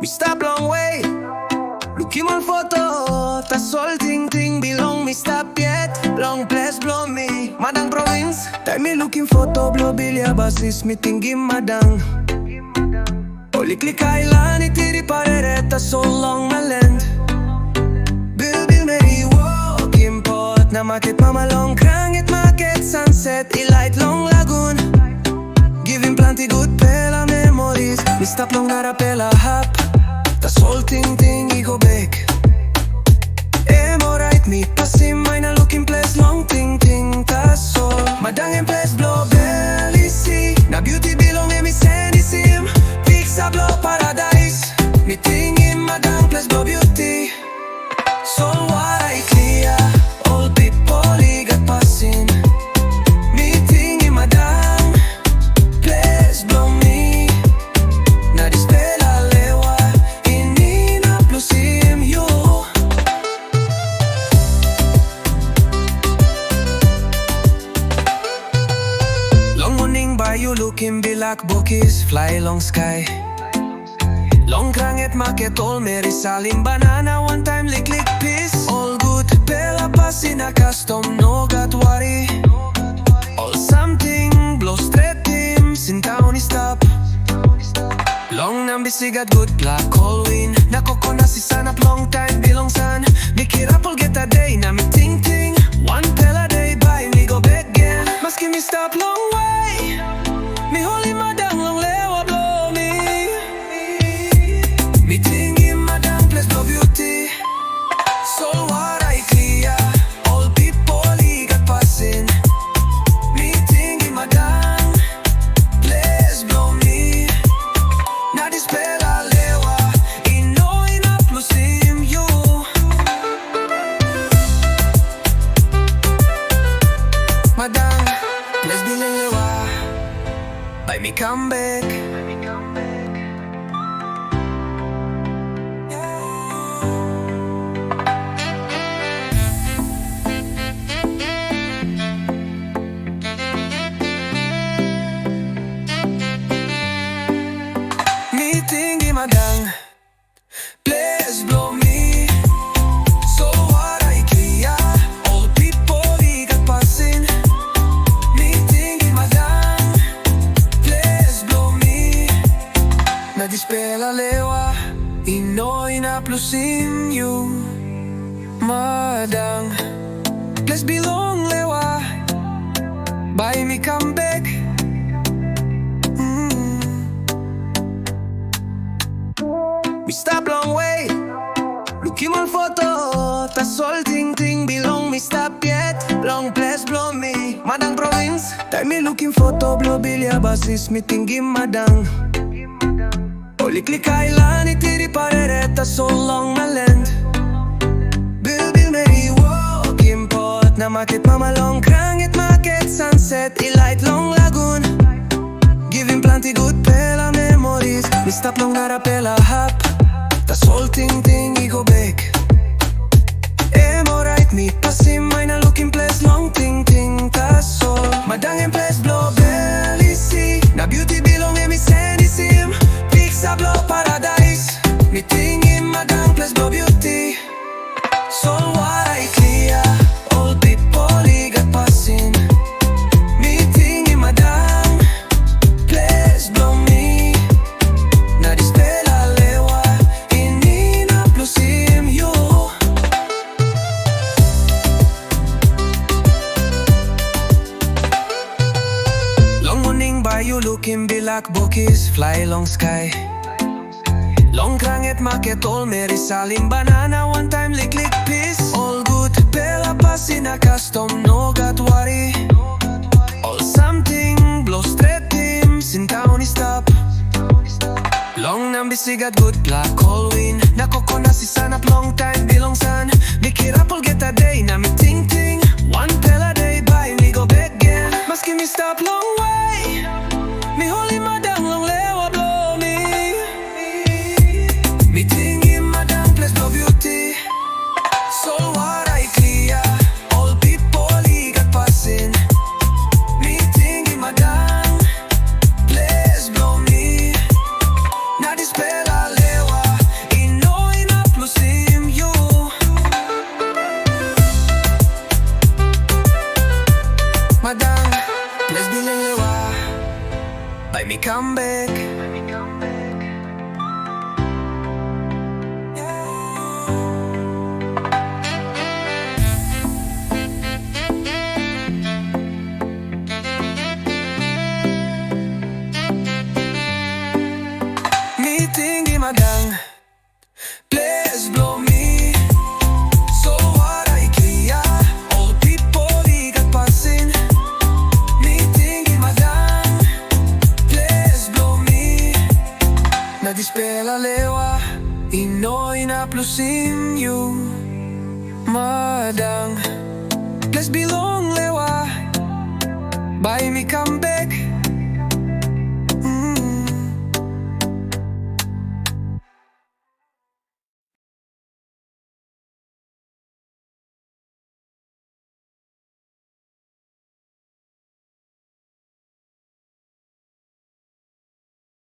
We stop long way. Look him on photo. Tas all ting belong me stop yet. Long place blow me. Madang province. Time me looking photo blow bilya basis me tinggi Madang. Only click island itiri parere tas all long my land. Bilbil Pot na market mama long krangit market sunset light long lagoon. Give him plenty good pela memories. Me stop long nara pela hap. Tas all ting I go back. Right me pass him mine a looking place long ting tas all. Madang in place blow belly see. Na beauty belong me send is him. Fix a blow paradise. Me ting in Madang place blow beauty. So white clear. All people he got passing. Me ting in Madang place blow me. Na this Madang Lewa inina plus him you. Long morning by you looking bilak bookies fly long sky. Long krangit market all Mary Salim banana one time lick peace. All good pela pasin a custom no got worry. All something blow straight team sin town is stop. Long nambisi got good black all win. Nakoko na si sanap long time bilong san. Mikirapol get a day na mi ting. One pela day by me go back again. Maski mi stop long way. Mi holy Madang long lewa blow me. Me ting in Madang place blow beauty. So what I clear. All people he got passing. Me ting in Madang place blow me. Na this Madang Lewa ino ina plus him you. Madang place Bilbil Lewa Bai Mi Kam Bek. Meeting in Madang place blow me. So what I clear. All people he got passing. Meeting in Madang place blow me. Na this Madang Lewa ino ina plus in you. Madang place belong Lewa Bai Mi Kam Bek. We stop long way. Look him on photo. Tas all ting belong me stop yet. Long place blow me. Madang province. Time me looking photo blow bilya basis me tinggi Madang. Only click island itiri parere tas all long my land. Bilbil Pot na market mama long krangit market sunset light long lagoon. Give him plenty good pela memories. Me stop long nara pela hap. Tas all ting I go back. Right me pass him mine a looking place long ting tas all. Madang in place blow belly see. Na beauty belong me send is him. Fix a blow paradise. Me ting in Madang place blow beauty. So white clear. All people he got passing. Me ting in Madang place blow me. Na this Madang Lewa inina plus him you. Long morning by you looking bilak bookies fly long sky. Long krangit market all Mary Salim banana one time lick peace. All good pela pasin a custom no got worry. All something blow straight team sin town is stop. Long nambisi got good black all win. Nakoko na si sanap long time bilong san. Mikirapol get a day na mi ting. One pela day by me go back again. Maski mi stop long way. Mi holy Madang long lewa blow me. Me ting in Madang place blow beauty. So what I clear. All people he got passing. Me ting in Madang place blow me. Na this Madang Lewa Bai Mi Kam Bek. Meeting di Madang Please blow me. So what I kriya all people ikat pasin. Meeting di Madang Please blow me. Nadispela lewa Inoy na plusin you Madang Please belong lewa Bai Mi Kam Bek.